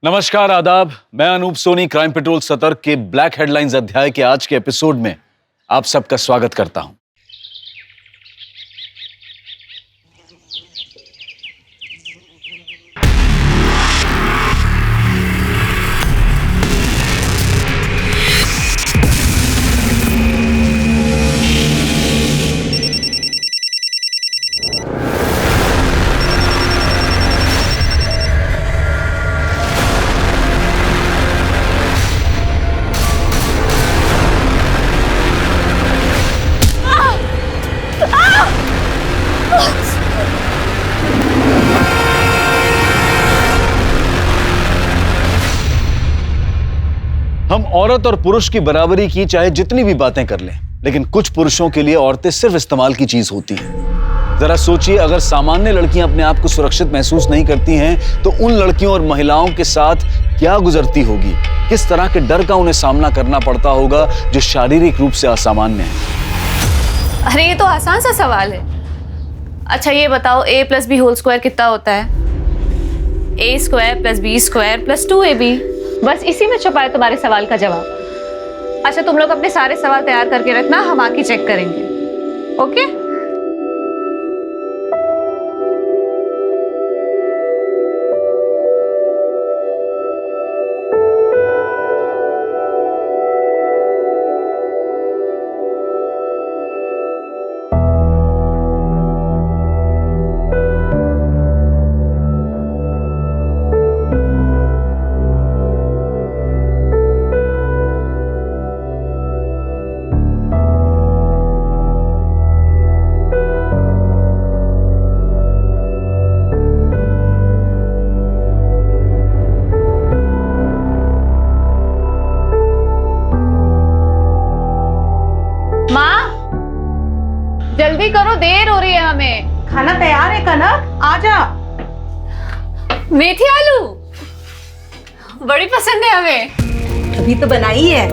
नमस्कार, आदाब। मैं अनूप सोनी क्राइम पेट्रोल सतर्क के ब्लैक हेडलाइंस अध्याय के आज के एपिसोड में आप सबका स्वागत करता हूं। हम औरत और पुरुष की बराबरी की चाहे जितनी भी बातें कर लें, लेकिन कुछ पुरुषों के लिए औरतें सिर्फ इस्तेमाल की चीज होती हैं। जरा सोचिए, अगर सामान्य लड़कियां अपने आप को सुरक्षित महसूस नहीं करती हैं, तो उन लड़कियों और महिलाओं के साथ क्या गुजरती होगी, किस तरह के डर का उन्हें सामना करना पड़ता होगा जो शारीरिक रूप से असामान्य है। अरे ये तो आसान सा सवाल है। अच्छा ये बताओ, a + b होल स्क्वायर कितना होता है? a² + b² + 2ab। बस इसी में छुपा है तुम्हारे सवाल का जवाब। अच्छा तुम लोग अपने सारे सवाल तैयार करके रखना, हम आके चेक करेंगे। ओके? जल्दी करो, देर हो रही है हमें। खाना तैयार है कनक, आजा। मेथी आलू बड़ी पसंद है हमें। अभी तो बनाई है।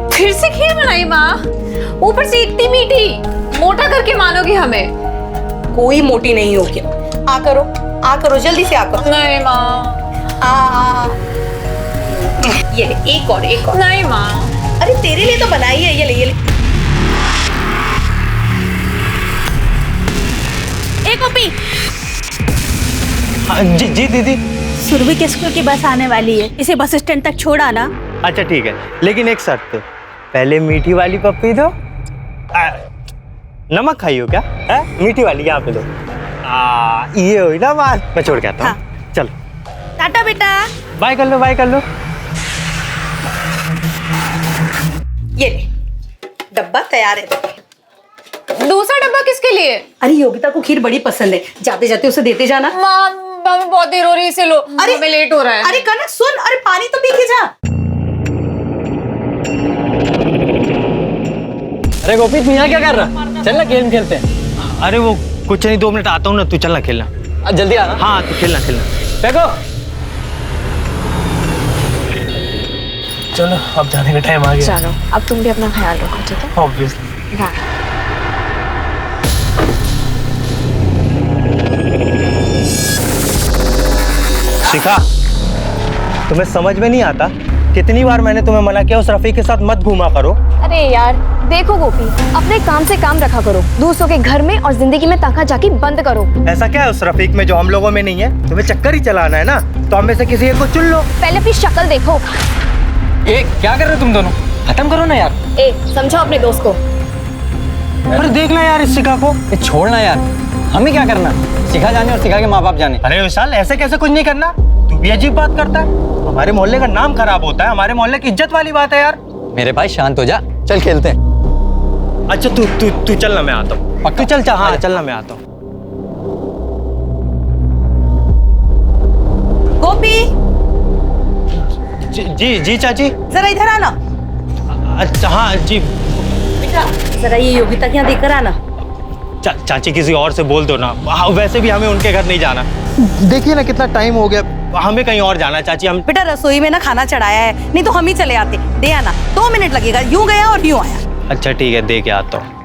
फिर से खीर बनाई माँ, ऊपर से इतनी मीठी। मोटा करके मानोगी हमें। कोई मोटी नहीं हो क्या? आ करो जल्दी से आ करो। नहीं माँ। ये एक और नहीं माँ। अरे तेरे लिए तो बनाई है, ये ले। एक कॉपी। हाँ, जी दीदी। सुरभि के स्कूल की बस आने वाली है, इसे बस स्टैंड तक छोड़ आना। अच्छा ठीक है, लेकिन एक शर्त पे, पहले मीठी वाली पप्पी दो। नमक खाई हो क्या? है मीठी वाली यहाँ पे दो। ये हुई ना बात। मैं छोड़ के आता हूँ। हाँ। चलो टाटा बेटा। बाय कर लो। ये ले, डब्बा तैयार है। दूसरा डब्बा किसके लिए? अरे योगिता को खीर बड़ी पसंद है, जाते जाते उसे देते जाना। माँ बहुत देर हो रही है, इसे लो। अरे हमें लेट हो रहा है। अरे कनक सुन, अरे पानी तो पी के जा। अरे गोपी, तू यहाँ क्या कर रहा? चल ना गेम खेलते हैं। अरे वो कुछ नहीं, 2 मिनट आता हूँ ना, तू चलना खेलना। जल्दी आना। हाँ तू खेलना। देखो चलो अब जाने का टाइम आ गया। चलो अब तुम भी अपना ख्याल रखो, ठीक है? ऑब्वियसली। शिखा, तुम्हें समझ में नहीं आता? कितनी बार मैंने तुम्हें मना किया उस रफीक के साथ मत घूमा करो। अरे यार देखो गोपी, अपने काम से काम रखा करो, दूसरों के घर में और जिंदगी में ताका झाकी बंद करो। ऐसा क्या है उस रफीक में जो हम लोगों में नहीं है? तुम्हें चक्कर ही चलाना है ना, तो हम में से किसी एक को चुन लो। पहले अपनी शक्ल देखो। ए, क्या कर रहे हो तुम दोनों? खत्म करो ना यार। ए समझाओ अपने दोस्त को। अरे देख ना यार इस शिखा को। छोड़ना यार, हमें क्या करना? शिखा जाने और शिखा के माँ बाप जाने। अरे विशाल, ऐसे कैसे कुछ नहीं करना? तू भी अजीब बात करता है। हमारे मोहल्ले का नाम खराब होता है, हमारे मोहल्ले की इज्जत वाली बात है यार। मेरे भाई शांत हो जा, चल खेलते हैं। अच्छा तू चलना, मैं आता हूँ। तू चल। हाँ चलना, मैं आता हूँ। गोपी जी चाची। जरा इधर आना। अच्छा हाँ जी। बेटा जरा ये योगिता के यहाँ देकर आना। चाची किसी और से बोल दो ना। वैसे भी हमें उनके घर नहीं जाना। देखिए ना कितना टाइम हो गया, हमें कहीं और जाना है चाची। हम बेटा रसोई में ना खाना चढ़ाया है, नहीं तो हम ही चले आते। दे आना, 2 मिनट लगेगा। यूं गया और यूं आया। अच्छा ठीक है, दे के आता हूँ।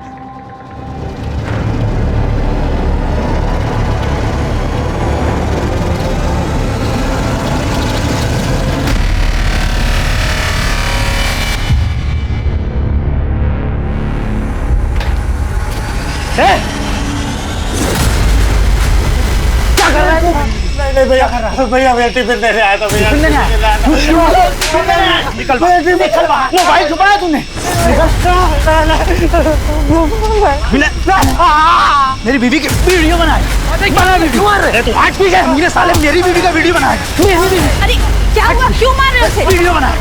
भैया भैया भैया टिफिन देने आया था भैया। निकल बाहर। मोबाइल छुपाया तूने? मेरी बीवी की वीडियो बनाई। अरे तू आज पीछे मेरे साले मेरी बीवी का वीडियो बनाए। अरे क्या हुआ, क्यों मार रहे हो उसे? वीडियो बनाए।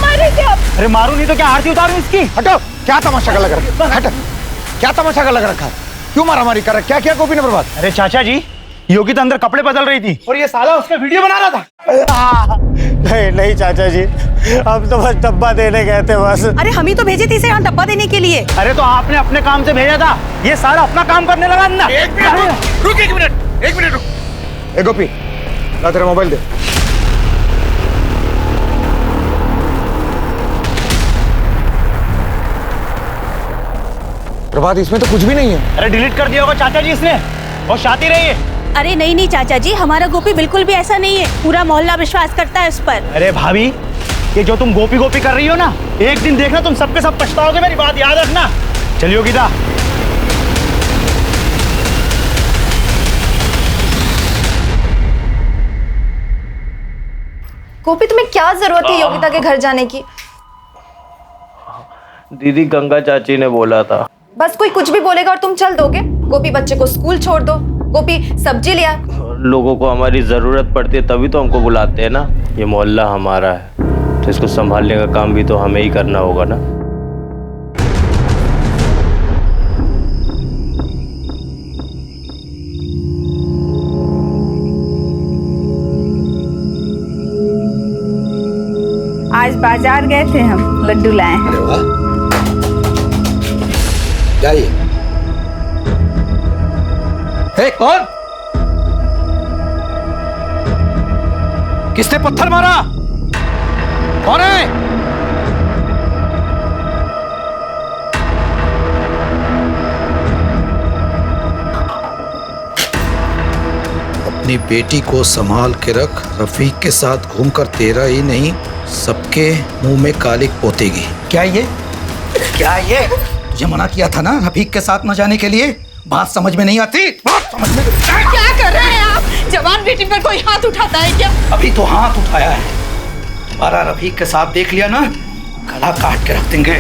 मारे क्या? अरे मारू नहीं तो क्या आरती उतारूं इसकी? हटो, क्या तमाशा कर लग रखा है? हट, क्या तमाशा कर लग रखा है? क्यों मारामारी कर रहा है? क्या किया गोपी ने बर्बाद? अरे चाचा जी, योगी तो अंदर कपड़े बदल रही थी और ये साला उसका वीडियो बना रहा था। नहीं नहीं चाचा जी, हम तो बस डब्बा देने गए थे बस। अरे हम ही तो भेजे थे इसे यहाँ डब्बा देने के लिए। अरे तो आपने अपने काम से भेजा था, ये साला अपना काम करने लगा अंदर। एक मिनट रुक। ए गोपी, ला तेरा मोबाइल दे। प्रभात, इसमें तो कुछ भी नहीं है। अरे डिलीट कर दिया होगा चाचा जी इसने, और शाती रही है। अरे नहीं नहीं चाचा जी, हमारा गोपी बिल्कुल भी ऐसा नहीं है, पूरा मोहल्ला विश्वास करता है उस पर। अरे भाभी, ये जो तुम गोपी गोपी कर रही हो ना, एक दिन देखना तुम सबके सब पछताओगे, मेरी बात याद रखना। चलिए गीता। गोपी तुम्हें क्या जरूरत है योगिता के घर जाने की? दीदी गंगा चाची ने बोला था। बस कोई कुछ भी बोलेगा और तुम चल दोगे? गोपी बच्चे को स्कूल छोड़ दो, गोपी सब्जी ले आ। लोगों को हमारी जरूरत पड़ती है तभी तो हमको बुलाते हैं ना। ये मोहल्ला हमारा है तो इसको संभालने का काम भी तो हमें ही करना होगा ना। आज बाजार गए थे हम, लड्डू लाए हैं। अरे वाह, क्या ये? हे, कौन? किसने पत्थर मारा? कौन है? अपनी बेटी को संभाल के रख। रफीक के साथ घूमकर तेरा ही नहीं सबके मुंह में कालिक पोतेगी। क्या ये? क्या ये? तुझे मना किया था ना रफीक के साथ न जाने के लिए। बात समझ में नहीं आती? बात समझ में क्या कर रहे हैं आप? जवान बेटी पर कोई हाथ उठाता है क्या? अभी तो हाथ उठाया है, दोबारा रफीक के साथ देख लिया ना, गला काट के रख देंगे।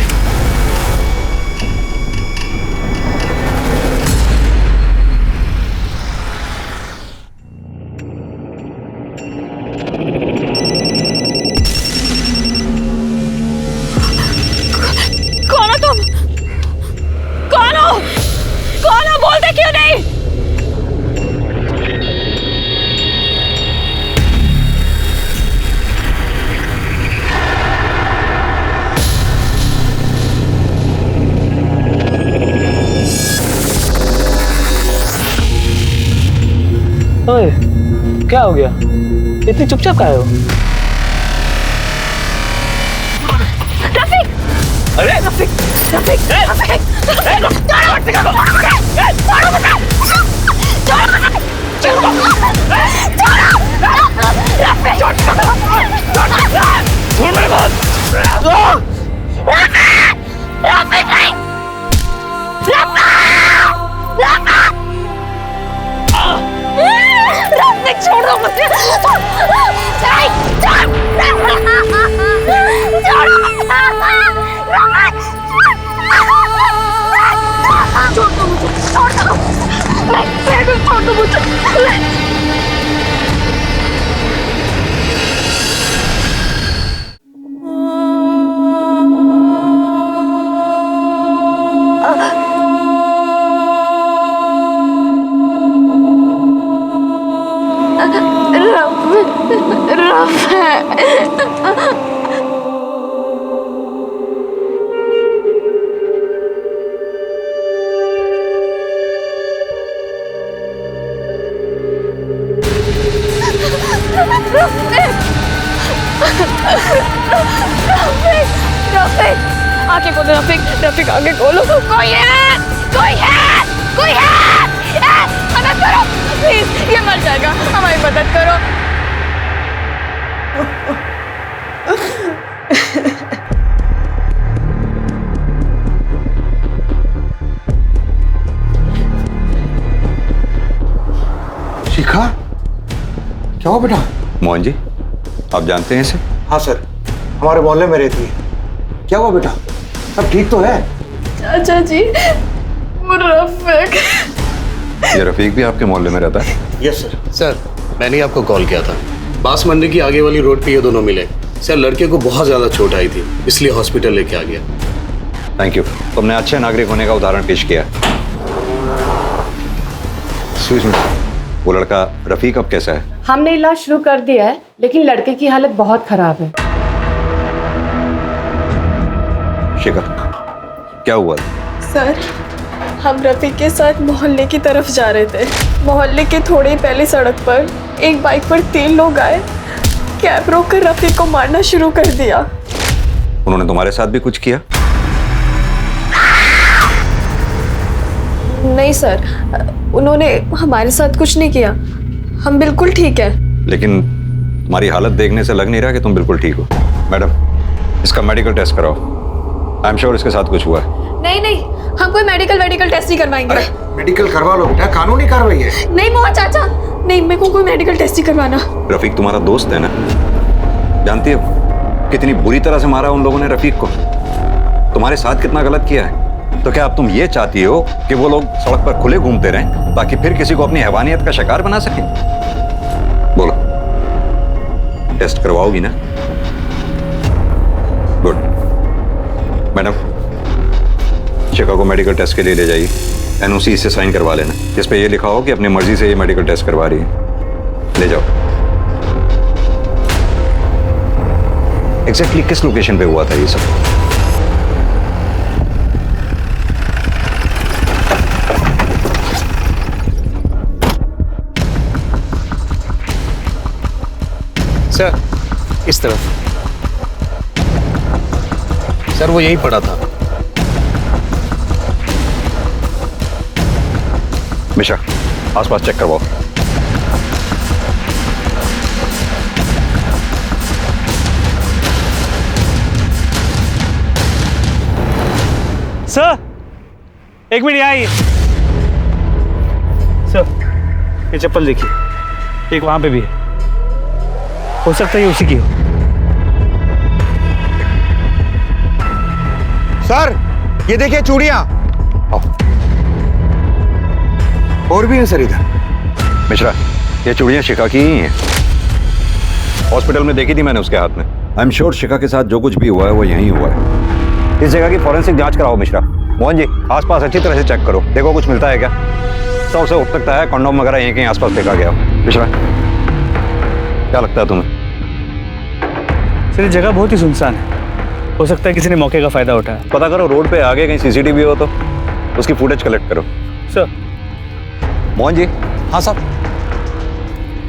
कौन हो तुम? कौन हो? कौन हो? बोलते क्यों नहीं? ओए, क्या हो गया? इतनी चुपचाप काहे हो? रफीक! अरे रफीक! रफीक! रफीक! छोड़ दो मुझे। छोड़ दो मुझे। आगे खोलो रफीक, रफीक आगे खोलो। कोई है, कोई है, कोई है, मदद करो प्लीज, ये मर जाएगा, हमारी मदद करो। शिखा, क्या हुआ बेटा? मोहन जी, आप जानते हैं इसे? हाँ सर, हमारे मोहल्ले में रहती है। क्या हुआ बेटा? सब ठीक तो है? चाचा जी, वो रफीक। ये रफीक भी आपके मोहल्ले में रहता है? Yes sir. सर, मैंने आपको कॉल किया था। बास मंडी की आगे वाली रोड पे ये दोनों मिले। सर, लड़के को बहुत ज्यादा चोट आई थी, इसलिए हॉस्पिटल लेके आ गया। थैंक यू, तुमने अच्छे नागरिक होने का उदाहरण पेश किया। वो लड़का रफीक अब कैसा है? हमने इलाज शुरू कर दिया है, लेकिन लड़के की हालत बहुत खराब है। शिखा, क्या हुआ? सर, हम रफीक के साथ मोहल्ले की तरफ जा रहे थे। मोहल्ले के थोड़े ही पहले सड़क पर एक बाइक पर 3 लोग आए। कैब रोक कर रफीक को मारना शुरू कर दिया। उन्होंने तुम्हारे साथ भी कुछ किया? नहीं सर, उन्होंने हमारे साथ कुछ नहीं किया। हम बिल्कुल ठीक है। लेकिन तुम्हारी हालत देखने से लग नहीं रहा कि तुम बिल्कुल ठीक हो। मैडम, इसका मेडिकल टेस्ट कराओ। आई एम श्योर इसके साथ कुछ हुआ है। नहीं, हम कोई मेडिकल टेस्ट नहीं करवाएंगे। मेडिकल करवा लो बेटा, कानूनी कार्रवाई है। नहीं मोहन चाचा, नहीं, मेरे को कोई मेडिकल टेस्ट नहीं करवाना। रफीक तुम्हारा दोस्त है ना? जानती हो कितनी बुरी तरह से मारा उन लोगों ने रफीक को? तुम्हारे साथ कितना गलत किया है? तो क्या अब तुम ये चाहती हो कि वो लोग सड़क पर खुले घूमते रहें ताकि फिर किसी को अपनी हैवानियत का शिकार बना सके? बोलो, टेस्ट करवाओगी ना? गुड। मैडम, शिखा को मेडिकल टेस्ट के लिए ले जाइए। एनओसी से साइन करवा लेना, जिस पे ये लिखा हो कि अपनी मर्जी से ये मेडिकल टेस्ट करवा रही है। ले जाओ। एग्जैक्टली किस लोकेशन पे हुआ था ये सब? सर, इस तरफ। सर, वो यहीं पड़ा था। मिश्रा, आसपास चेक करवाओ। सर, एक मिनट यहाँ आइए। सर, ये चप्पल देखिए, एक वहां पे भी है। हो सकता है ये उसी की हो। सर, ये देखिए चूड़ियां। और भी है सर इधर। मिश्रा, ये चूड़ियां शिखा की ही हैं। हॉस्पिटल में देखी थी मैंने उसके हाथ में। आई एम श्योर शिखा के साथ जो कुछ भी हुआ है वो यहीं हुआ है। इस जगह की फॉरेंसिक जांच कराओ मिश्रा। मोहन जी, आसपास अच्छी तरह से चेक करो, देखो कुछ मिलता है क्या। सबसे हो सकता है कंडोम वगैरह यहीं कहीं आसपास फेंका गया हो। मिश्रा, क्या लगता है तुम्हें? सर, ये जगह बहुत ही सुनसान है। हो सकता है किसी ने मौके का फायदा उठाया। पता करो रोड पे आगे कहीं सीसीटीवी हो तो उसकी फुटेज कलेक्ट करो। सर। मोहन जी। हाँ सर।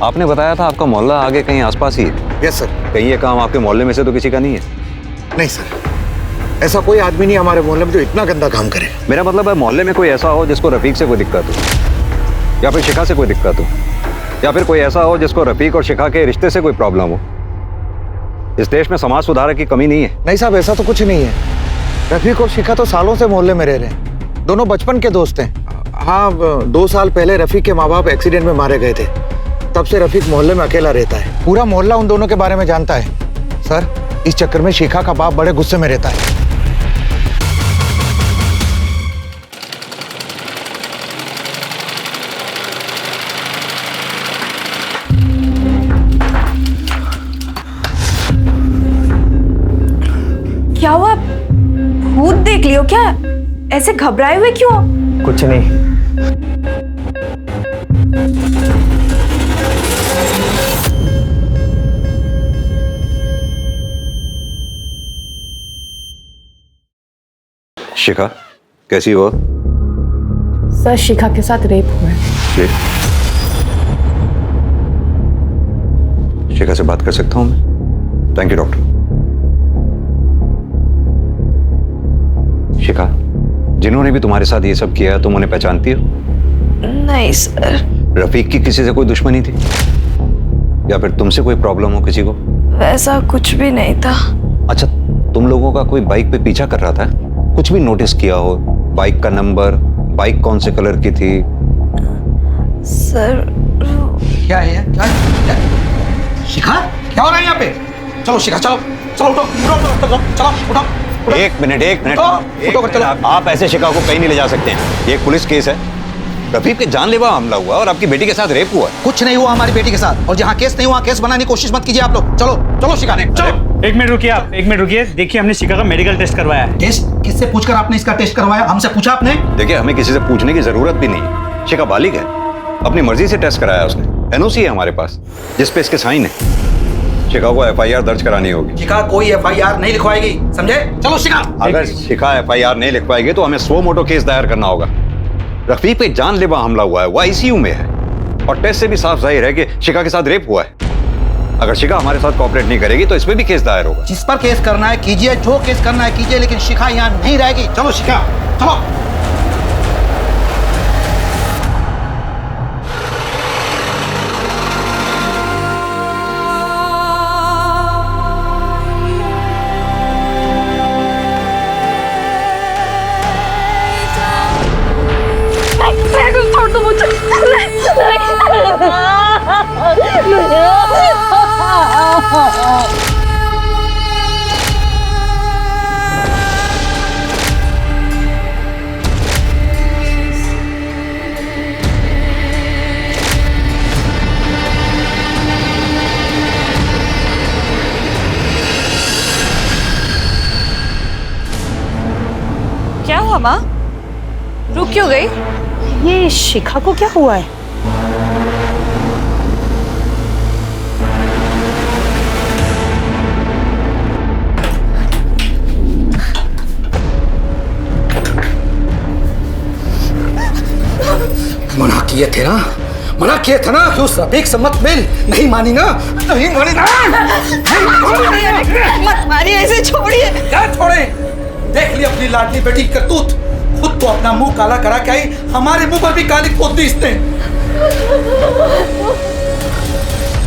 आपने बताया था आपका मोहल्ला आगे कहीं आसपास ही है। Yes sir. कहीं ये काम आपके मोहल्ले में से तो किसी का नहीं है? नहीं सर, ऐसा कोई आदमी नहीं हमारे मोहल्ले में जो इतना गंदा काम करे। मेरा मतलब है मोहल्ले में कोई ऐसा हो जिसको रफीक से कोई दिक्कत हो, या फिर शिखा से कोई दिक्कत हो, या फिर कोई ऐसा हो जिसको रफीक और शिखा के रिश्ते से कोई प्रॉब्लम हो। इस देश में समाज सुधारक की कमी नहीं है। नहीं साहब, ऐसा तो कुछ नहीं है। रफीक और शिखा तो सालों से मोहल्ले में रह रहे हैं। दोनों बचपन के दोस्त हैं। हाँ, 2 साल पहले रफीक के माँ बाप एक्सीडेंट में मारे गए थे। तब से रफीक मोहल्ले में अकेला रहता है। पूरा मोहल्ला उन दोनों के बारे में जानता है। सर, इस चक्कर में शिखा का बाप बड़े गुस्से में रहता है। क्या हुआ? भूत देख लियो क्या? ऐसे घबराए हुए क्यों? कुछ नहीं। शिखा कैसी हो? सर, शिखा के साथ रेप हुआ है। शिखा से बात कर सकता हूं मैं? Thank you doctor. शिखा, जिन्होंने भी तुम्हारे साथ ये सब किया है तुम उन्हें पहचानती हो? नहीं सर। रफीक की किसी से कोई दुश्मनी थी, या फिर तुमसे कोई प्रॉब्लम हो किसी को? वैसा कुछ भी नहीं था। अच्छा, तुम लोगों का कोई बाइक पे पीछा कर रहा था? कुछ भी नोटिस किया हो? बाइक का नंबर, बाइक कौन से कलर की थी? सर, क्या है क्या? शिखा क्या हो रहा है यहाँ पे? चलो शिखा चलो चलो उठो उठो चलो चलो उठो। एक मिनट उठो कर चलो। आप ऐसे शिका को कहीं नहीं ले जा सकते हैं। ये एक पुलिस केस है। रफीक के जानलेवा हमला हुआ और आपकी बेटी के साथ रेप हुआ। कुछ नहीं हुआ हमारी बेटी के साथ, और जहाँ केस नहीं हुआ केस बनाने की कोशिश मत कीजिए आप लोग। चलो चलो शिखा ने चलो। एक मिनट रुकिए आप, एक मिनट रुकिए। देखिए हमने शिखा का मेडिकल टेस्ट करवाया है। टेस्ट किससे पूछकर आपने इसका टेस्ट करवाया? हमसे पूछा आपने? देखिए हमें किसी से पूछने की जरूरत भी नहीं। शिका बालिग है, अपनी मर्जी से टेस्ट कराया उसने। एनओसी है हमारे पास जिस पे इसके साइन है। शिका को एफआईआर दर्ज करानी होगी। शिखा कोई एफआईआर नहीं लिखवाएगी, समझे? चलो शिखा। अगर शिखा एफआईआर नहीं लिखवाएगी तो हमें सो मोटो केस दायर करना होगा। रफीक पे जानलेवा हमला हुआ है, वो आईसीयू में है और टेस्ट से भी साफ जाहिर है कि शिखा के साथ रेप हुआ है। अगर शिखा हमारे साथ कोऑपरेट नहीं करेगी तो इसमें भी केस दायर होगा। जिस पर केस करना है कीजिए, जो केस करना है कीजिए, लेकिन शिखा यहाँ नहीं रहेगी। चलो शिखा चलो। छोड़ दो मुझे। क्या हुआ माँ? रुक क्यों गई? ये शिखा को क्या हुआ है? मना किए थे ना, मना किए थे ना कि उस रफीक से मत मिल। नहीं मानी ना, नहीं मानी ना। मत मारिए, ऐसे छोड़िए। क्या छोड़े? देख ली अपनी लाडली बेटी की करतूत। खुद तो अपना मुंह काला करा के आई, हमारे मुंह पर भी काली पोत दी इसने।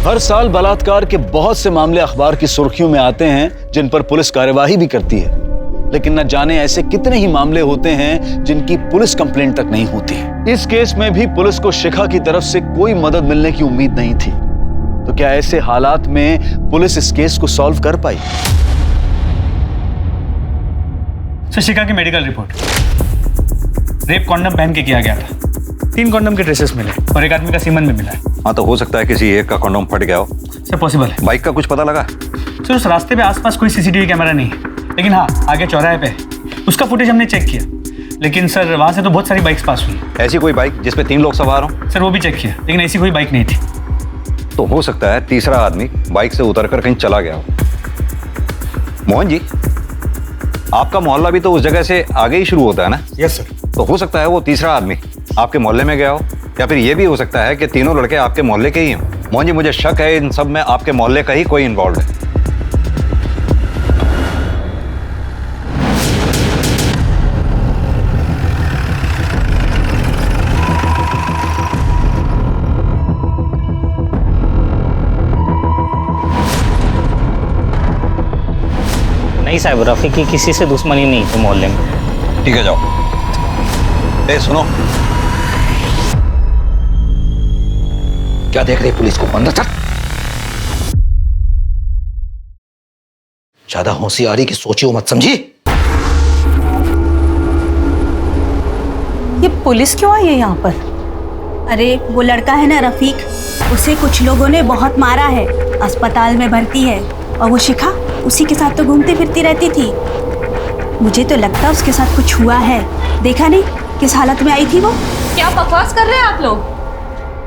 हर साल बलात्कार के बहुत से मामले अखबार की सुर्खियों में आते हैं जिन पर पुलिस कार्यवाही भी करती है, लेकिन न जाने ऐसे कितने ही मामले होते हैं जिनकी पुलिस कंप्लेंट तक नहीं होती। इस केस में भी पुलिस को शिखा की तरफ से कोई मदद मिलने की उम्मीद नहीं थी। तो क्या ऐसे हालात में पुलिस इस केस को सॉल्व कर पाई? सर शिखा की मेडिकल रिपोर्ट, रेप कॉन्डम पहन के किया गया था। 3 कॉन्डम के ट्रेसेस मिले और एक आदमी का सीमन भी मिला है। हाँ तो हो सकता है किसी एक का कॉन्डोम फट गया हो। सर पॉसिबल है। बाइक का कुछ पता लगा? सर उस रास्ते पे आसपास कोई सीसीटीवी कैमरा नहीं है, लेकिन हाँ आगे चौराहे पे उसका फुटेज हमने चेक किया, लेकिन सर वहाँ से तो बहुत सारी बाइक्स पास हुई। ऐसी कोई बाइक जिसपे 3 लोग सवार हों? सर वो भी चेक किया, लेकिन ऐसी कोई बाइक नहीं थी। तो हो सकता है तीसरा आदमी बाइक से उतरकर कहीं चला गया हो। मोहन जी, आपका मोहल्ला भी तो उस जगह से आगे ही शुरू होता है ना? Yes sir. तो हो सकता है वो तीसरा आदमी आपके मोहल्ले में गया हो, या फिर ये भी हो सकता है कि तीनों लड़के आपके मोहल्ले के ही हों। मोहन जी, मुझे शक है इन सब में आपके मोहल्ले का ही कोई इन्वॉल्व है। नहीं साहब, रफीक की किसी से दुश्मनी नहीं थी मोहल्ले में। ठीक है, जाओ। ए सुनो, क्या देख रही पुलिस को? अंदर चल। ज्यादा होशियारी की सोचियो मत, समझी? ये पुलिस क्यों आई है यहाँ पर? अरे वो लड़का है ना रफीक, उसे कुछ लोगों ने बहुत मारा है, अस्पताल में भर्ती है। और वो शिखा उसी के साथ तो घूमती फिरती रहती थी। मुझे तो लगता है उसके साथ कुछ हुआ है। देखा नहीं किस हालत में आई थी वो? क्या बकवास कर रहे हैं आप लोग?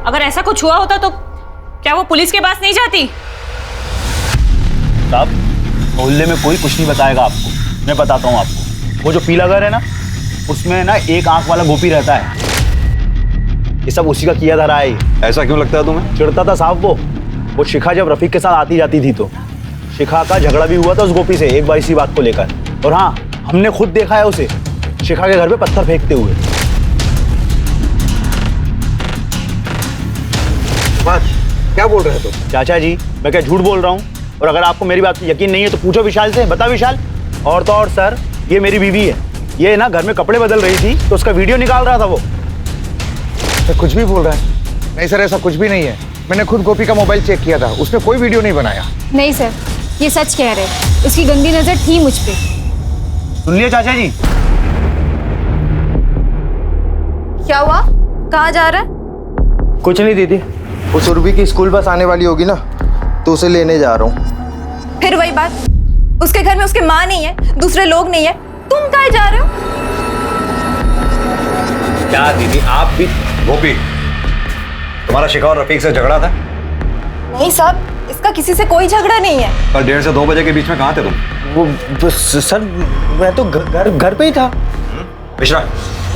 अगर ऐसा कुछ हुआ होता तो क्या वो पुलिस के पास नहीं जाती? साहब, मोहल्ले में कोई कुछ नहीं बताएगा आपको। मैं बताता हूँ आपको। वो जो पीला घर है ना, उसमें ना एक आंख वाला गोपी रहता है। ये सब उसी का किया धरा है। ऐसा क्यों लगता है तुम्हें? चिढ़ता था साहब वो शिखा जब रफीक के साथ आती जाती थी तो शिखा का झगड़ा भी हुआ था उस गोपी से एक बार इसी बात को लेकर। और हाँ, हमने खुद देखा है उसे शिखा के घर पे पत्थर फेंकते हुए। बात क्या बोल रहे हो तुम? चाचा जी, मैं क्या झूठ बोल रहा हूँ? और अगर आपको मेरी बात यकीन नहीं है तो पूछो विशाल से। बता विशाल। और तो और सर, ये मेरी बीवी है। ये ना घर में कपड़े बदल रही थी तो उसका वीडियो निकाल रहा था वो। तो कुछ भी बोल रहा है? नहीं सर, ऐसा कुछ भी नहीं है। मैंने खुद गोपी का मोबाइल चेक किया था, उसने कोई वीडियो नहीं बनाया। नहीं सर, ये सच कह रहे। उसकी गंदी नजर थी मुझ पे। सुन लिया चाचा जी? क्या हुआ? कहाँ जा रहा है? कुछ नहीं दीदी, वो सुरभि की स्कूल बस आने वाली होगी ना, तो उसे लेने जा रहा हूँ। फिर वही बात, उसके घर में उसकी माँ नहीं है, दूसरे लोग नहीं है, तुम कहाँ जा रहे हो? क्या दीदी आप भी? गोपी, तुम्हारा शिखा और रफीक से झगड़ा था? नहीं साहब, इसका किसी से कोई झगड़ा नहीं है। कल 1:30 से 2 बजे के बीच में कहाँ थे तुम? वो सर, मैं तो घर पे ही था। मिश्रा,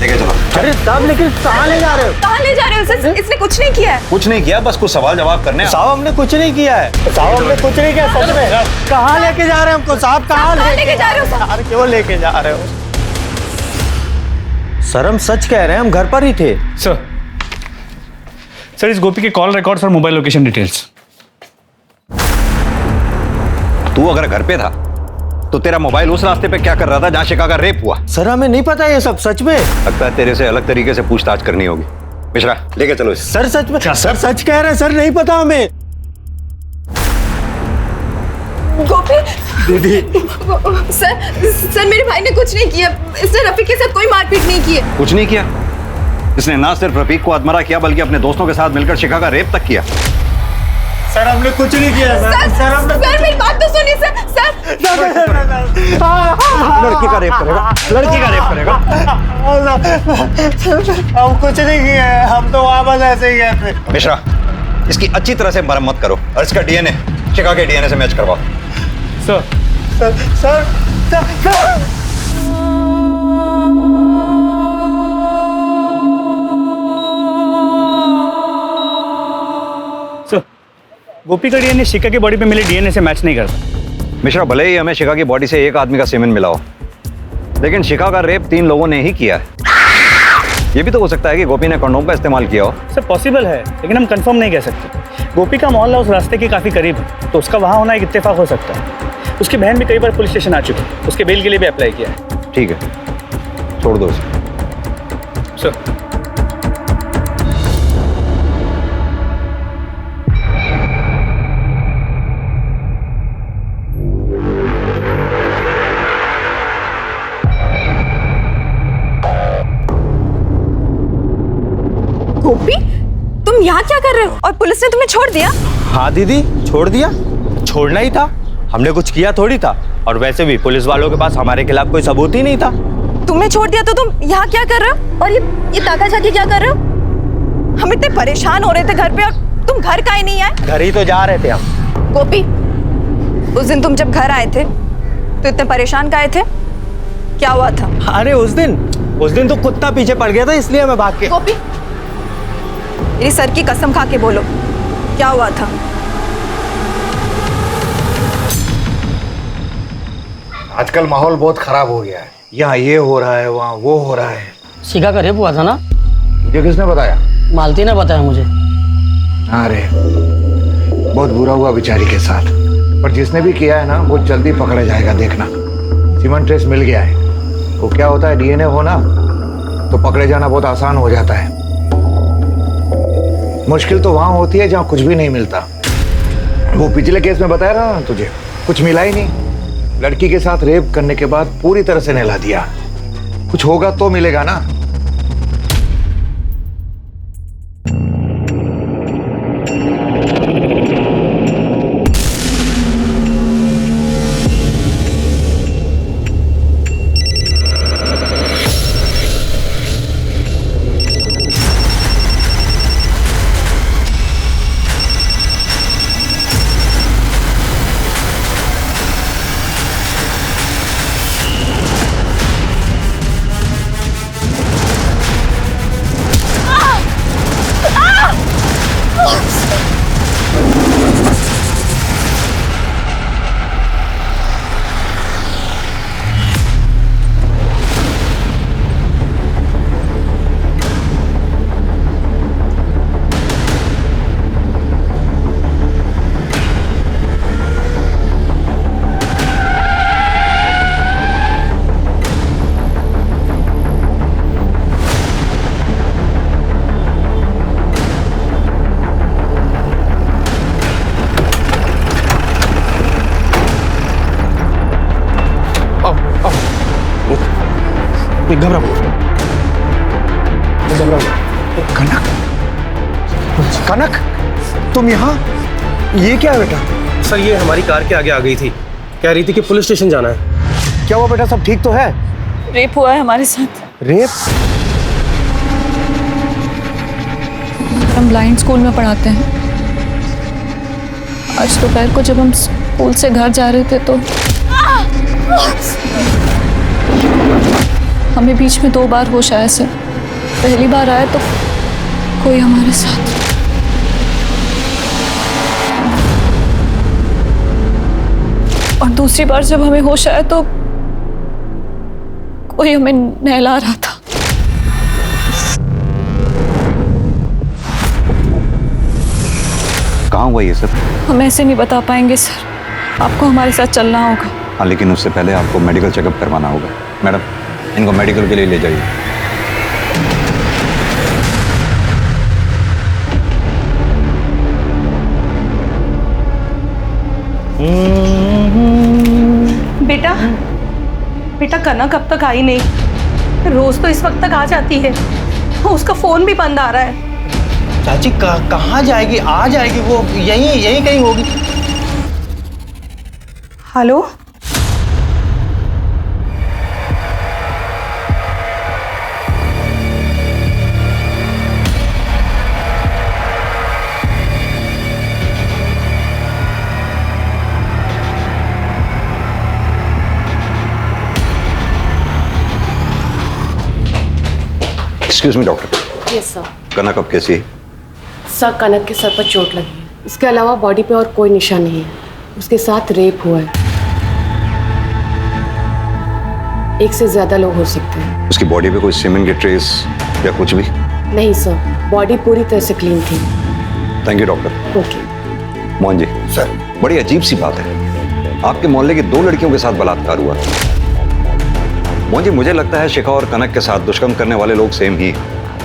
लेके चलो। अरे साहब, लेकिन कहाँ ले जा रहे हो? कहाँ ले जा रहे हो सर? इसने कुछ नहीं किया है। कुछ नहीं किया, बस कुछ सवाल जवाब करने हैं। साहब हमने कुछ नहीं किया है। साहब हमने कुछ नहीं किया सच में। कहाँ लेके जा रहे हैं हमको साहब? कहाँ लेके जा रहे हो साहब? क्यों लेके जा रहे हो? सर हम सच कह रहे हैं, हम घर पर ही थे। सर इस गोपी के कॉल रिकॉर्ड्स और मोबाइल लोकेशन डिटेल्स। तू अगर घर पे था तो तेरा मोबाइल उस रास्ते पे क्या कर रहा था जहां शिखा का रेप हुआ? सर हमें नहीं पता ये सब, सच में। लगता है तेरे से अलग तरीके से पूछताछ करनी होगी। मिश्रा, लेके चलो इसे। सर सच में, सर सच कह रहे हैं सर, नहीं पता हमें। गोपी दीदी, सर मेरे भाई ने कुछ नहीं किया, इसने रफीक के साथ कोई मारपीट नहीं की है। कुछ नहीं किया? इसने ना सिर्फ रफीक को आत्महत्या किया बल्कि अपने दोस्तों के साथ मिलकर शिखा का रेप तक किया। सर हमने कुछ नहीं किया सर मेरी बात तो सुनिए सर। लड़की का रेप करेगा, लड़की का रेप करेगा। हम कुछ नहीं किए हैं, हम तो वापस ऐसे ही गए थे। मिश्रा, इसकी अच्छी तरह से मरम्मत करो और इसका डीएनए शिखा के डीएनए से मैच करवाओ। सर सर सर सर गोपी का डीएनए शिखा की बॉडी पे मिले डीएनए से मैच नहीं करता। मिश्रा, भले ही हमें शिखा की बॉडी से एक आदमी का सीमेंट मिला हो, लेकिन शिखा का रेप 3 लोगों ने ही किया है। ये भी तो हो सकता है कि गोपी ने कंडोम का इस्तेमाल किया हो। सर पॉसिबल है, लेकिन हम कंफर्म नहीं कह सकते। गोपी का मोहल्ला उस रास्ते के काफी करीब है, तो उसका वहां होना एक इत्तेफाक हो सकता है। उसकी बहन भी कई बार पुलिस स्टेशन आ चुकी है, उसके बेल के लिए भी अप्लाई किया है। ठीक है, छोड़ दो उसे। सर गोपी, तुम यहाँ क्या कर रहे हो? और पुलिस ने तुम्हें छोड़ दिया? हाँ दीदी, छोड़ दिया। छोड़ना ही था, हमने कुछ किया थोड़ी था। और वैसे भी पुलिस वालों के पास हमारे खिलाफ कोई सबूत ही नहीं था। तुम्हें छोड़ दिया तो तुम यहाँ क्या कर रहे हो? और ये ताका झाकी क्या कर रहे हो? हम इतने परेशान हो रहे थे घर पे और तुम घर काहे नहीं आए? घर ही तो जा रहे थे हम। गोपी, उस दिन तुम जब घर आए थे तो इतने परेशान काहे थे? क्या हुआ था? अरे उस दिन तो कुत्ता पीछे पड़ गया था, इसलिए मैं भाग के। गोपी, मेरी सर की कसम खा के बोलो, क्या हुआ था? आजकल माहौल बहुत खराब हो गया है, यहाँ ये हो रहा है, वहाँ वो हो रहा है। शिखा का रेप हुआ था ना? मुझे किसने बताया? मालती ने बताया मुझे। अरे बहुत बुरा हुआ बेचारी के साथ, पर जिसने भी किया है ना वो जल्दी पकड़ा जाएगा, देखना। सीमेंट ट्रेस मिल गया है, वो क्या होता है, डीएनए हो ना तो पकड़े जाना बहुत आसान हो जाता है। मुश्किल तो वहां होती है जहां कुछ भी नहीं मिलता। वो पिछले केस में बताया ना तुझे, कुछ मिला ही नहीं। लड़की के साथ रेप करने के बाद पूरी तरह से नहला दिया। कुछ होगा तो मिलेगा ना। घबराओ कनक, कनक तुम यहाँ, ये क्या है बेटा? सर ये हमारी कार के आगे आ गई थी, कह रही थी कि पुलिस स्टेशन जाना है। क्या हुआ बेटा, सब ठीक तो है? रेप हुआ है हमारे साथ। रेप? हम ब्लाइंड स्कूल में पढ़ाते हैं। आज दोपहर को जब हम स्कूल से घर जा रहे थे तो हमें बीच में 2 बार होश आया सर। पहली बार आया तो कोई हमारे साथ, और दूसरी बार जब हमें होश आया तो कोई हमें नहला रहा था। कहाँ हुआ ये सब? हम ऐसे नहीं बता पाएंगे सर, आपको हमारे साथ चलना होगा। हाँ, लेकिन उससे पहले आपको मेडिकल चेकअप करवाना होगा। मैडम, इनको मेडिकल के लिए ले जाइए। बेटा, बेटा कनक अब तक आई नहीं। रोज तो इस वक्त तक आ जाती है, उसका फोन भी बंद आ रहा है। चाची कहाँ जाएगी? आ जाएगी वो, यहीं कहीं होगी। Hello, excuse me doctor. Yes sir. Kanak अब कैसी है? सर कनक के सर पर चोट लगी है, इसके अलावा बॉडी पे और कोई निशान नहीं है। उसके साथ रेप हुआ है। 1 से ज्यादा लोग हो सकते हैं। उसकी बॉडी पे कोई सीमेंट के ट्रेस या कुछ भी? नहीं सर, बॉडी पूरी तरह से क्लीन थी। Thank you doctor. Okay. Mohan ji sir, बड़ी अजीब सी बात है, आपके मोहल्ले की 2 लड़कियों के साथ बलात्कार हुआ। मोहन जी, मुझे लगता है शिखा और कनक के साथ दुष्कर्म करने वाले लोग सेम ही।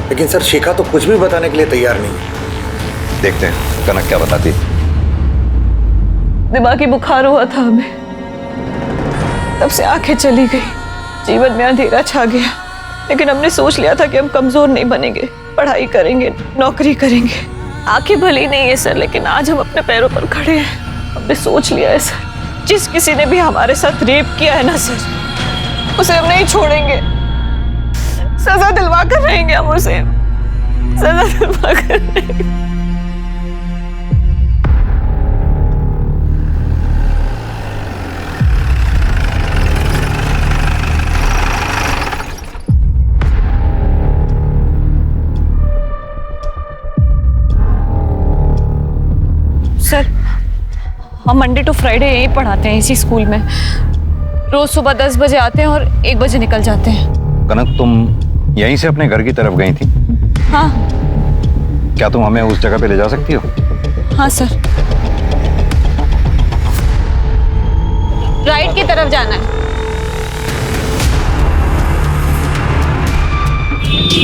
लेकिन सर शिखा तो कुछ भी बताने के लिए तैयार नहीं है। देखते हैं कनक क्या बताती। दिमागी बुखार हुआ था हमें, तब से आंखें चली गई, जीवन में अंधेरा छा गया। लेकिन हमने सोच लिया था कि हम कमजोर नहीं बनेंगे, पढ़ाई करेंगे, नौकरी करेंगे। आंखें भली नहीं है सर, लेकिन आज हम अपने पैरों पर खड़े हैं। हमने सोच लिया है सर, जिस किसी ने भी हमारे साथ रेप किया है ना सर, उसे हम नहीं छोड़ेंगे। सजा दिलवा कर रहेंगे हम उसे, सजा दिलवा कर रहेंगे। सर, हम मंडे टू फ्राइडे यहीं पढ़ाते हैं, इसी स्कूल में। रोज सुबह 10 बजे आते हैं और 1 बजे निकल जाते हैं। कनक, तुम यहीं से अपने घर की तरफ गई थी? हाँ। क्या तुम हमें उस जगह पे ले जा सकती हो? हाँ सर। राइट की तरफ जाना है।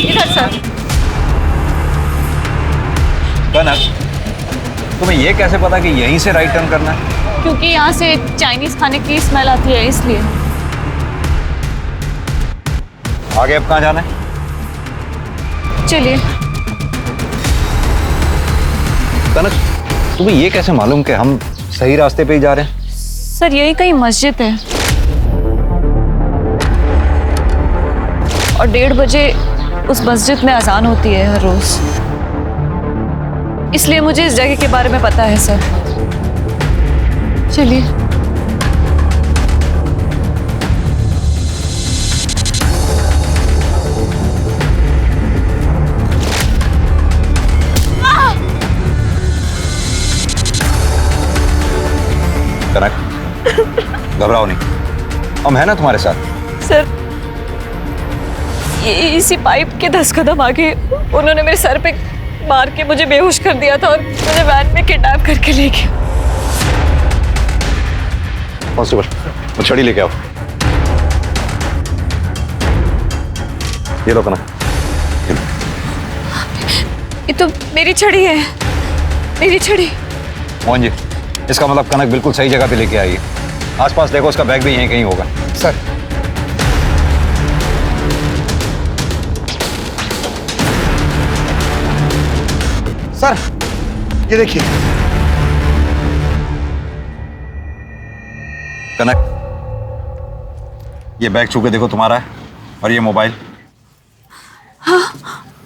इधर सर। कनक, तुम्हें ये कैसे पता कि यहीं से राइट टर्न करना है? क्योंकि यहाँ से चाइनीज खाने की स्मेल आती है, इसलिए। आगे अब कहाँ जाना है? चलिए। कनक, तुम्हें ये कैसे मालूम कि हम सही रास्ते पे ही जा रहे हैं? सर, यही कहीं मस्जिद है और 1:30 बजे उस मस्जिद में अजान होती है हर रोज, इसलिए मुझे इस जगह के बारे में पता है सर। चलिए। कनक, घबराओ नहीं, हम है ना तुम्हारे साथ। सर, ये इसी पाइप के 10 कदम आगे उन्होंने मेरे सर पे मार के मुझे बेहोश कर दिया था और मुझे वैन में किडनैप करके ले गया। कांस्टेबल, वो छड़ी लेके आओ। ये लो कनक। ये तो मेरी छड़ी है, मेरी छड़ी। मोहन जी, इसका मतलब कनक बिल्कुल सही जगह पे लेके आई है। आसपास देखो, उसका बैग भी यहीं कहीं होगा। सर, सर ये देखिए। कनक, ये बैग छू के देखो तुम्हारा है, और ये मोबाइल। हाँ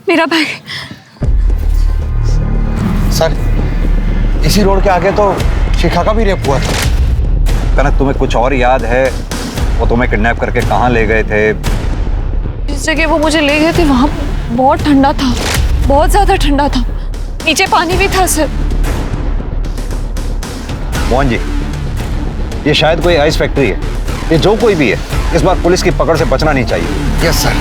मेरा बैग। सर इसी रोड के आगे तो शिखा का भी रेप हुआ था। कनक, तुम्हें कुछ और याद है? वो तुम्हें किडनैप करके कहाँ ले गए थे? जिस जगह वो मुझे ले गए थे वहाँ बहुत ठंडा था, बहुत ज्यादा ठंडा था, नीचे पानी भी था सर। मोहन जी, ये शायद कोई आइस फैक्ट्री है। ये जो कोई भी है, इस बार पुलिस की पकड़ से बचना नहीं चाहिए। Yes sir.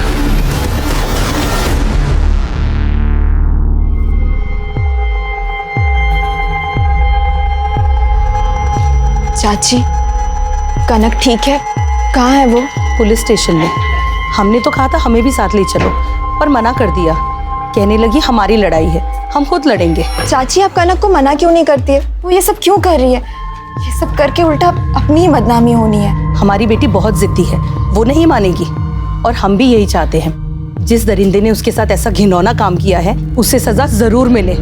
चाची, कनक ठीक है? कहाँ है वो? पुलिस स्टेशन में। हमने तो कहा था हमें भी साथ ले चलो, पर मना कर दिया। कहने लगी हमारी लड़ाई है, हम खुद लड़ेंगे। चाची आप कनक को मना क्यों नहीं करती है? वो ये सब क्यों कर रही है? ये सब करके उल्टा अपनी ही बदनामी होनी है। हमारी बेटी बहुत जिद्दी है, वो नहीं मानेगी, और हम भी यही चाहते हैं। जिस दरिंदे ने उसके साथ ऐसा घिनौना काम किया है, उसे सजा जरूर मिले।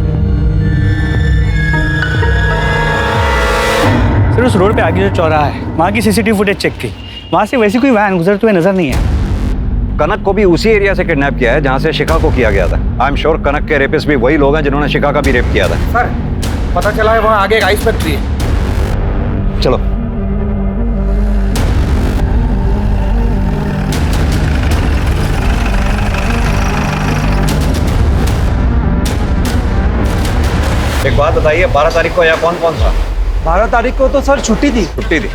सर उस रोड पे आगे जो चौराहा है, वहाँ की सीसीटीवी फुटेज चेक की, वहाँ से वैसी कोई वैन गुजरते हुए नजर नहीं है। कनक को भी उसी एरिया से किडनैप किया है जहाँ से शिखा को किया गया था। आई एम श्योर कनक के रेपिस्ट भी वही लोग हैं जिन्होंने शिखा का भी रेप किया था। सर पता चला है वहाँ आगे एक आइस फैक्ट्री है। चलो। एक बात बताइए, 12 तारीख को यहाँ कौन कौन था? 12 तारीख को तो सर छुट्टी थी। छुट्टी थी।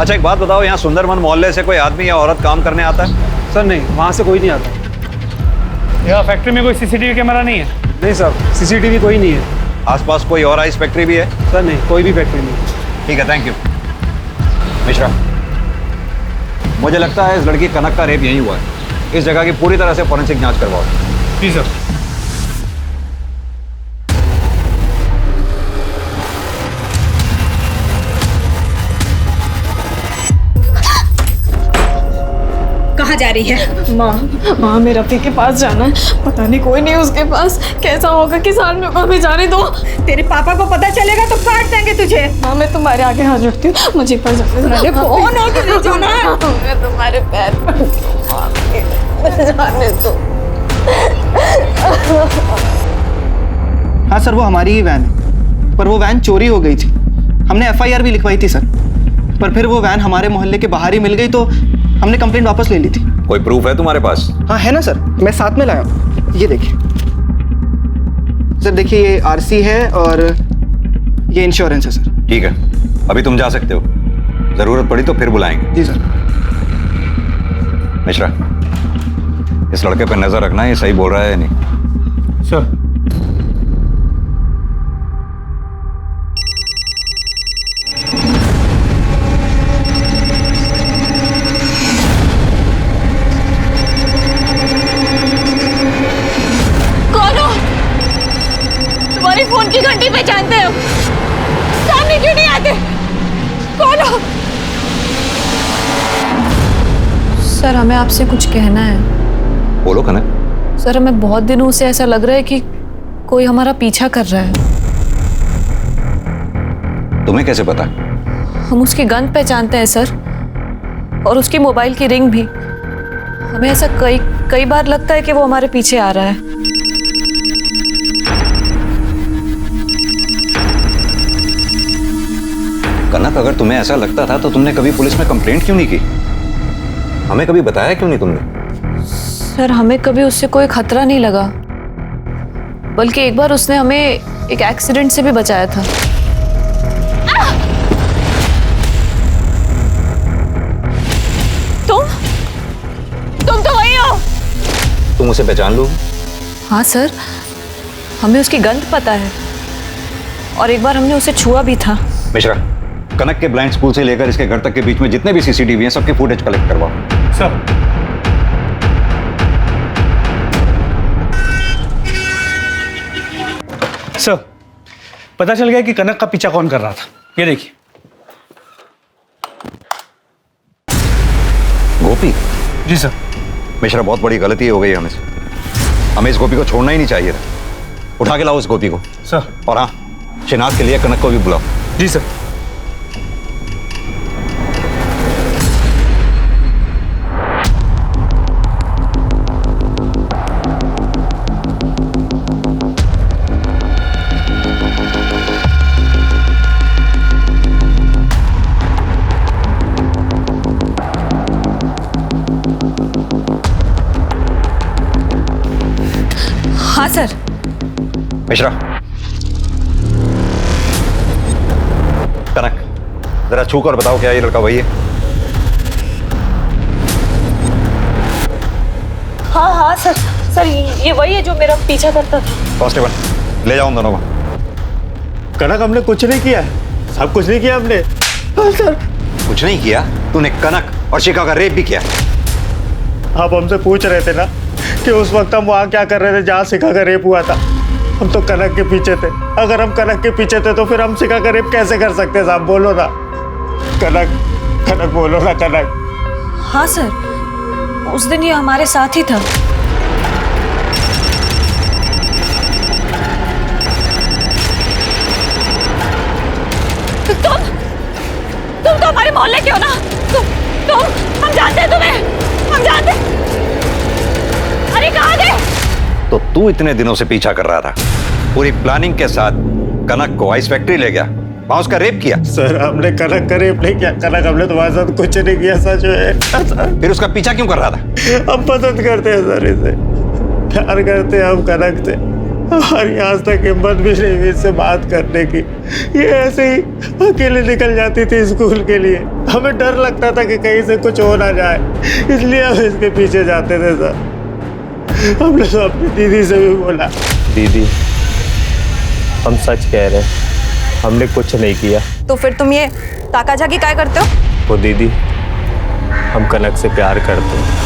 अच्छा एक बात बताओ, यहाँ सुंदरवन मोहल्ले से कोई आदमी या औरत काम करने आता है? सर नहीं, वहाँ से कोई नहीं आता। यहाँ फैक्ट्री में कोई सीसीटीवी कैमरा नहीं है? नहीं सर, सीसीटीवी कोई नहीं है। आसपास कोई और आइस फैक्ट्री भी है? सर नहीं, कोई भी फैक्ट्री नहीं। ठीक है, थैंक यू। मिश्रा, मुझे लगता है इस लड़की कनक का रेप यहीं हुआ है। इस जगह की पूरी तरह से फॉरेंसिक जांच करवाओ। जी सर। कहाँ जा रही है? माँ मेरे रफीक के पास जाना है। पता नहीं कोई नहीं उसके पास। कैसा होगा कि साल में हमें जाने दो। तेरे पापा को पता चलेगा तो काट देंगे तुझे। माँ मैं तुम्हारे आगे हाथ जोड़ती हूँ, मुझे पर जाने दो। अरे कौन हो तुझे जाना है? मैं तुम्हारे पैर पर जाने दो। हाँ सर, वो हमारी ही वैन है, पर वो वैन चोरी हो गई थी। हमने एफआईआर भी लिखवाई थी सर, पर फिर वो वैन हमारे मोहल्ले के बाहर ही मिल गई तो हमने कंप्लेंट वापस ले ली थी। कोई प्रूफ है तुम्हारे पास? हाँ है ना सर, मैं साथ में लाया हूँ। ये देखिए सर, देखिए ये आरसी है और ये इंश्योरेंस है सर। ठीक है, अभी तुम जा सकते हो। जरूरत पड़ी तो फिर बुलाएंगे। जी सर। मिश्रा, इस लड़के पर नजर रखना, ये सही बोल रहा है या नहीं? सर। तुम्हारी फोन की घंटी पहचानते हो? सामने क्यों नहीं आते? कौन हो? सर हमें आपसे कुछ कहना है। बोलो कनक। सर हमें बहुत दिनों से ऐसा लग रहा है कि कोई हमारा पीछा कर रहा है। तुम्हें कैसे पता? हम उसकी गंध पहचानते हैं सर, और उसकी मोबाइल की रिंग भी। हमें ऐसा कई बार लगता है कि वो हमारे पीछे आ रहा है। कनक, अगर तुम्हें ऐसा लगता था तो तुमने कभी पुलिस में कंप्लेंट क्यों नहीं की? हमें कभी बताया क्यों नहीं तुमने? सर हमें कभी उससे कोई खतरा नहीं लगा, बल्कि एक बार उसने हमें एक एक्सीडेंट से भी बचाया था। तुम तो वही हो। तुम उसे पहचान लो? हाँ सर, हमें उसकी गंध पता है, और एक बार हमने उसे छुआ भी था। मिश्रा, कनक के ब्लाइंड स्कूल से लेकर इसके घर तक के बीच में जितने भी सीसीटीवी हैं, सबके फुटेज कलेक्ट करवाओ। सर। सर, पता चल गया कि कनक का पीछा कौन कर रहा था। ये देखिए। गोपी? जी सर। मिश्रा, बहुत बड़ी गलती हो गई हमें से। हमें इस गोपी को छोड़ना ही नहीं चाहिए था। उठा के लाओ उस गोपी को। सर। और हाँ, शिनाख्त के लिए कनक को भी बुलाओ। जी सर। हाँ सर। मिश्रा, कनक, जरा छू कर बताओ क्या ये लड़का वही है? हाँ हाँ सर। सर ये वही है जो मेरा पीछा करता था। कांस्टेबल, ले जाओ उन दोनों को। कनक, हमने कुछ नहीं किया, सब कुछ नहीं किया हमने। हाँ सर। कुछ नहीं किया? तूने कनक और शिखा का रेप भी किया। आप हमसे पूछ रहे थे ना कि उस वक्त हम वहाँ क्या कर रहे थे जहाँ शिखा का रेप हुआ था। हम तो कनक के पीछे थे। अगर हम कनक के पीछे थे तो फिर हम शिखा का रेप कैसे कर सकते साहब? बोलो ना कनक, कनक बोलो ना कनक। हाँ सर, उस दिन ये हमारे साथ ही था। तुम तो हमारे मोहल्ले के हो ना। तुम हम जानते हैं तुम्हें, हम जानते। अरे कहाँ गए? तो तू इतने दिनों से पीछा कर रहा था, पूरी प्लानिंग के साथ कनक को आइस फैक्ट्री ले गया, वहां उसका रेप किया। सर, हमने कनक का रेप नहीं किया। कनक, हमने तुम्हारे साथ कुछ नहीं किया, सच में। फिर उसका पीछा क्यों कर रहा था? हम पसंद करते हैं सर इसे, प्यार करते हैं हम कनक से। हमारी आज तक हिम्मत भी नहीं हुई इससे बात करने की। ये ऐसे ही अकेले निकल जाती थी स्कूल के लिए। हमें डर लगता था कि कहीं से कुछ हो ना जाए, इसलिए हम इसके पीछे जाते थे सर। हमने तो अपनी दीदी से भी बोला। दीदी, हम सच कह रहे हैं, हमने कुछ नहीं किया। तो फिर तुम ये ताकाझाकी काय करते हो? वो दीदी, हम कनक से प्यार करते हैं।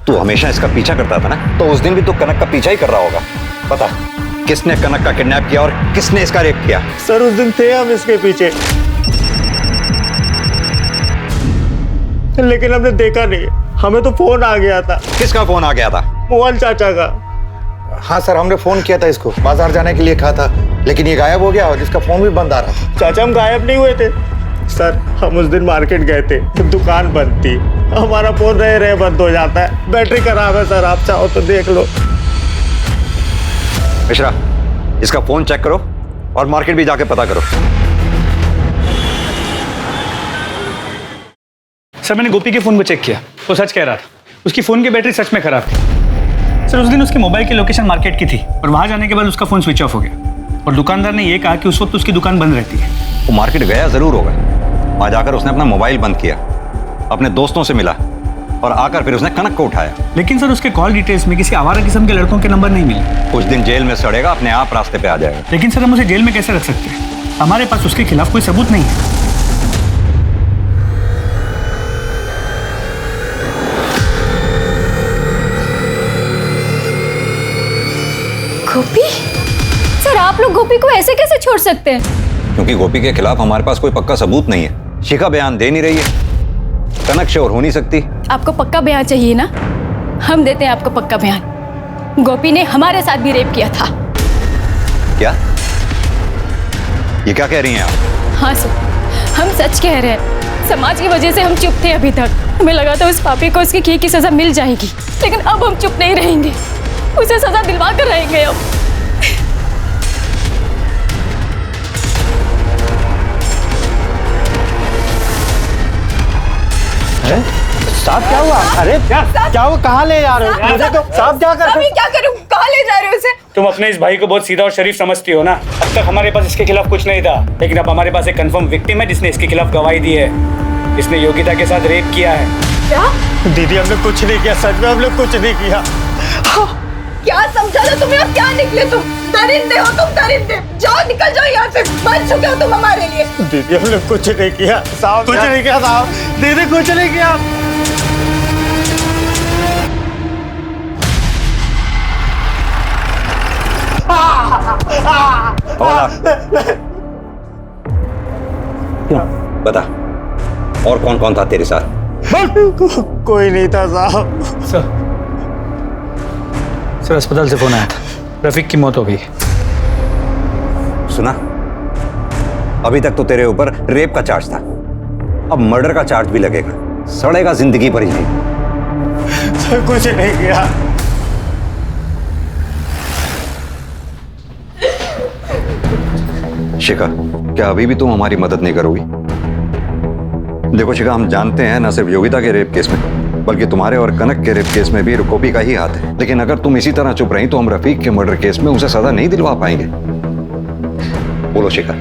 तू हमेशा इसका पीछा करता था ना, तो उस दिन भी तू कनक का पीछा ही कर रहा होगा। पता किसने कनक का किडनैप किया और किसने इसका रेप किया? सर, उस दिन थे हम इसके पीछे, लेकिन हमने देखा नहीं। हमें तो फोन आ गया था। किसका फोन आ गया था? मोहन चाचा का। हाँ सर, हमने फोन किया था इसको, बाजार जाने के लिए कहा था, लेकिन ये गायब हो गया और इसका फोन भी बंद आ रहा था। चाचा, हम गायब नहीं हुए थे सर। हम उस दिन मार्केट गए थे, दुकान बंद थी। हमारा फोन रहे बंद हो जाता है, बैटरी खराब है सर। आप चाहो तो देख लो। मिश्रा, इसका फोन चेक करो और मार्केट भी जाके पता करो। सर, मैंने गोपी के फोन को चेक किया, वो सच कह रहा था। उसकी फोन की बैटरी सच में खराब थी। सर, उस दिन उसके मोबाइल की लोकेशन मार्केट की थी और वहां जाने के बाद उसका फोन स्विच ऑफ हो गया और दुकानदार ने यह कहा कि उस वक्त उसकी दुकान बंद रहती है। वो मार्केट गया जरूर होगा, वहां जाकर उसने अपना मोबाइल बंद किया, अपने दोस्तों से मिला और आकर फिर उसने कनक को उठाया। लेकिन सर, उसके कॉल डिटेल्स में किसी आवारा किस्म के लड़कों के नंबर नहीं मिले। कुछ दिन जेल में सड़ेगा, अपने आप रास्ते पे आ जाएगा। लेकिन सर, हम उसे जेल में कैसे रख सकते हैं? हमारे पास उसके खिलाफ कोई सबूत नहीं है। गोपी? सर, आप लोग गोपी को ऐसे कैसे छोड़ सकते हैं? क्योंकि गोपी के खिलाफ हमारे पास कोई पक्का सबूत नहीं है। शिखा बयान दे नहीं रही है, कनक श्योर हो नहीं सकती। आपको पक्का बयान चाहिए ना? हम देते हैं आपको पक्का बयान। गोपी ने हमारे साथ भी रेप किया था। क्या? ये क्या कह रही हैं आप? हाँ सर, हम सच कह रहे हैं। समाज की वजह से हम चुप थे अभी तक। हमें लगा था उस पापी को उसकी की सजा मिल जाएगी, लेकिन अब हम चुप नहीं रहेंगे। उसे सजा दिलवा कर रहेंगे अब। साहब, क्या हुआ? अरे क्या हुआ? कहाँ ले जा रहे हो? मुझे तो साहब क्या कर रहे हो? क्या करूं? कहाँ ले जा रहे हो इसे? तुम अपने इस भाई को बहुत सीधा और शरीफ समझती हो ना। अब तक हमारे पास इसके खिलाफ कुछ नहीं था, लेकिन अब हमारे पास एक कंफर्म विक्टिम है जिसने इसके खिलाफ गवाही दी है। इसने योगिता के साथ रेप किया है। क्या? दीदी, हमने कुछ नहीं किया, सच में हमने कुछ नहीं किया। क्या समझा लो तुम्हें और क्या निकले तुम? दरिंदे हो तुम, दरिंदे। जाओ, निकल जाओ यहाँ से। मर चुके हो तुम हमारे लिए। दीदी, हमने कुछ नहीं किया साहब, कुछ नहीं किया साहब। दीदी, कुछ नहीं किया। बता, और कौन कौन था तेरे साथ? कोई नहीं था साहब। सर अस्पताल से फोन आया था, रफीक की मौत हो गई। सुना, अभी तक तो तेरे ऊपर रेप का चार्ज था, अब मर्डर का चार्ज भी लगेगा। सड़ेगा जिंदगी भर ही। सर कुछ नहीं किया। शिखा, क्या अभी भी तुम हमारी मदद नहीं करोगी? देखो शिखा, हम जानते हैं न सिर्फ योगिता के रेप केस में, बल्कि तुम्हारे और कनक के रेप केस में भी गोपी का ही हाथ है। लेकिन अगर तुम इसी तरह चुप रही तो हम रफीक के मर्डर केस में उसे सजा नहीं दिलवा पाएंगे। बोलो शिखा,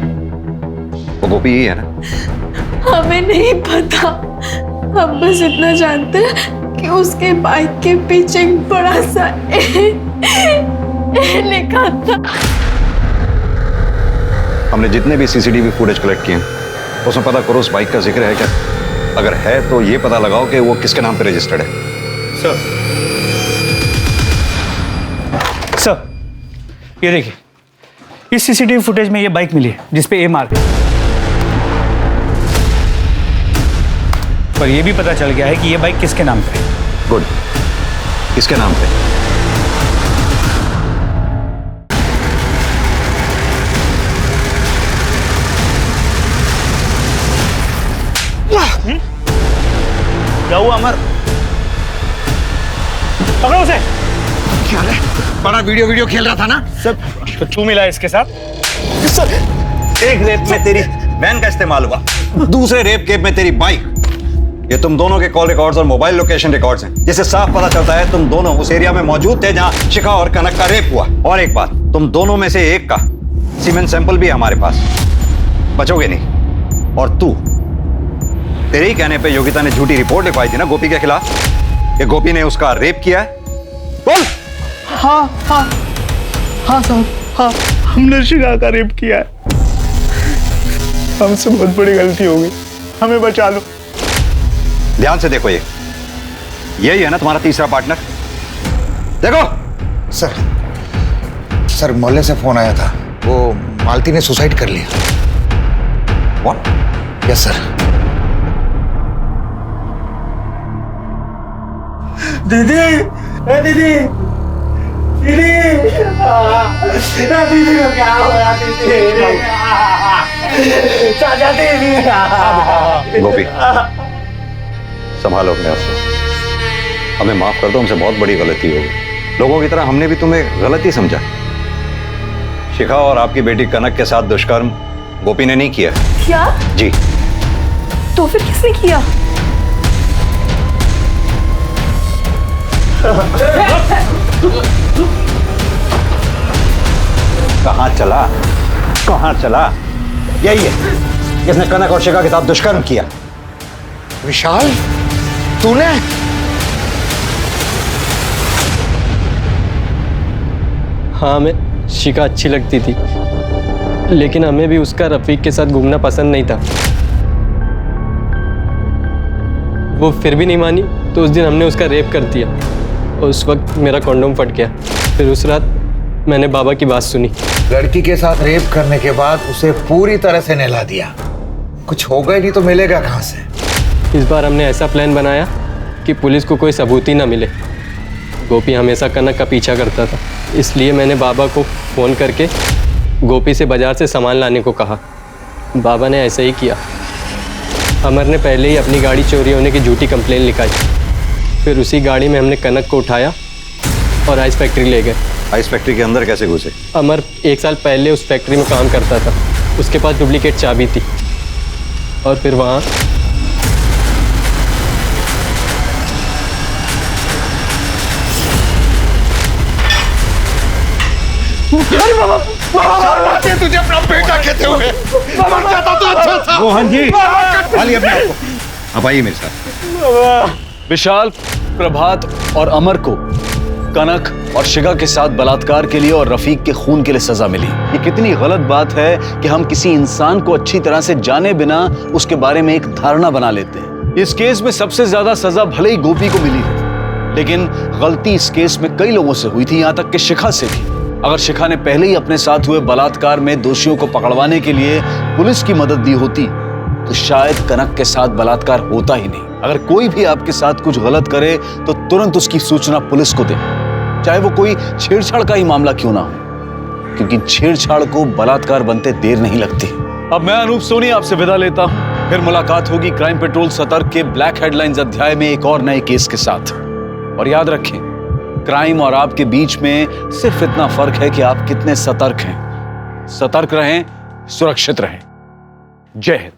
वो गोपी ही है ना? हमें नहीं पता, हम बस इतना जानते हैं कि उसके बाइक के पीछे एक बड़ा सा ए लिखा था। हमने जितने भी सीसीटीवी फुटेज कलेक्ट किए हैं उसमें पता करो उस बाइक का जिक्र है क्या? अगर है तो ये पता लगाओ कि वो किसके नाम पे रजिस्टर्ड है। सर, ये देखिए, इस सीसीटीवी फुटेज में ये बाइक मिली है जिसपे ए मार्क है। पर ये भी पता चल गया है कि ये बाइक किसके नाम पे है। गुड, किसके नाम पे? क्या हुआ अमर? पकड़ो उसे। क्या है? बड़ा वीडियो खेल रहा था ना सर, तो छू मिला है इसके साथ। सर, एक रेप में तेरी वैन का इस्तेमाल हुआ, दूसरे रेप केस में तेरी बाइक। ये तुम दोनों के कॉल रिकॉर्ड्स और मोबाइल लोकेशन रिकॉर्ड्स हैं, जिससे साफ पता चलता है तुम दोनों उस एरिया में मौजूद थे जहां शिखा और कनक का रेप हुआ। और एक बात, तुम दोनों में से एक का सीमेन सैंपल भी है हमारे पास, बचोगे नहीं। और तू, तेरे ही कहने पे योगिता ने झूठी रिपोर्ट लिखवाई थी ना गोपी के खिलाफ, कि गोपी ने उसका रेप किया है। बोल। हाँ साहब, हाँ, हमने शिखा का रेप किया है। हमसे बहुत बड़ी गलती हो गई, हमें बचा लो। ध्यान से देखो, यही है ना तुम्हारा तीसरा पार्टनर? देखो। सर मोहल्ले से फोन आया था, वो मालती ने सुसाइड कर लिया। व्हाट? Yes sir. दीदी, ए दीदी, दीदी, दीदी को क्या हुआ? दीदी, चाचा दीदी। गोपी, संभालो अपने आप को, हमें माफ कर दो, हमसे बहुत बड़ी गलती हो गई। लोगों की तरह हमने भी तुम्हें गलत ही समझा। शिखा और आपकी बेटी कनक के साथ दुष्कर्म गोपी ने नहीं किया। क्या? जी। तो फिर किसने किया? कहाँ चला? यही है जिसने कनक और शिखा के साथ दुष्कर्म किया। विशाल, तूने? हाँ, हमें शिखा अच्छी लगती थी, लेकिन हमें भी उसका रफीक के साथ घूमना पसंद नहीं था। वो फिर भी नहीं मानी तो उस दिन हमने उसका रेप कर दिया और उस वक्त मेरा कॉन्डोम फट गया। फिर उस रात मैंने बाबा की बात सुनी। लड़की के साथ रेप करने के बाद उसे पूरी तरह से नहला दिया, कुछ होगा ही नहीं तो मिलेगा कहाँ से? इस बार हमने ऐसा प्लान बनाया कि पुलिस को कोई सबूत ही ना मिले। गोपी हमेशा कनक का पीछा करता था, इसलिए मैंने बाबा को फ़ोन करके गोपी से बाज़ार से सामान लाने को कहा। बाबा ने ऐसा ही किया। अमर ने पहले ही अपनी गाड़ी चोरी होने की झूठी कंप्लेन लिखाई। फिर उसी गाड़ी में हमने कनक को उठाया और आइस फैक्ट्री ले गए। आइस फैक्ट्री के अंदर कैसे घुसे? अमर 1 साल पहले उस फैक्ट्री में काम करता था, उसके पास डुप्लीकेट चाबी थी और फिर वहाँ तुझे अपना बेटा कहते हुए तो अच्छा था। मोहन जी, खाली अपने आप को। अब आइए मेरे साथ। विशाल, प्रभात और अमर को कनक और शिखा के साथ बलात्कार के लिए और रफीक के खून के लिए सजा मिली। ये कितनी गलत बात है कि हम किसी इंसान को अच्छी तरह से जाने बिना उसके बारे में एक धारणा बना लेते हैं। इस केस में सबसे ज्यादा सजा भले ही गोपी को मिली, लेकिन गलती इस केस में कई लोगों से हुई थी, यहां तक कि शिखा से भी। अगर शिखा ने पहले ही अपने साथ हुए बलात्कार में दोषियों को पकड़वाने के लिए पुलिस की मदद दी होती तो शायद कनक के साथ बलात्कार होता ही नहीं। अगर कोई भी आपके साथ कुछ गलत करे तो तुरंत उसकी सूचना पुलिस को दें। चाहे वो कोई छेड़छाड़ का ही मामला क्यों ना हो, क्योंकि छेड़छाड़ को बलात्कार बनते देर नहीं लगती। अब मैं अनूप सोनी आपसे विदा लेता हूं। फिर मुलाकात होगी क्राइम पेट्रोल सतर्क के ब्लैक हेडलाइंस अध्याय में एक और नए केस के साथ। और याद रखें, क्राइम और आपके बीच में सिर्फ इतना फर्क है कि आप कितने सतर्क हैं। सतर्क रहें, सुरक्षित रहें। जय हिंद।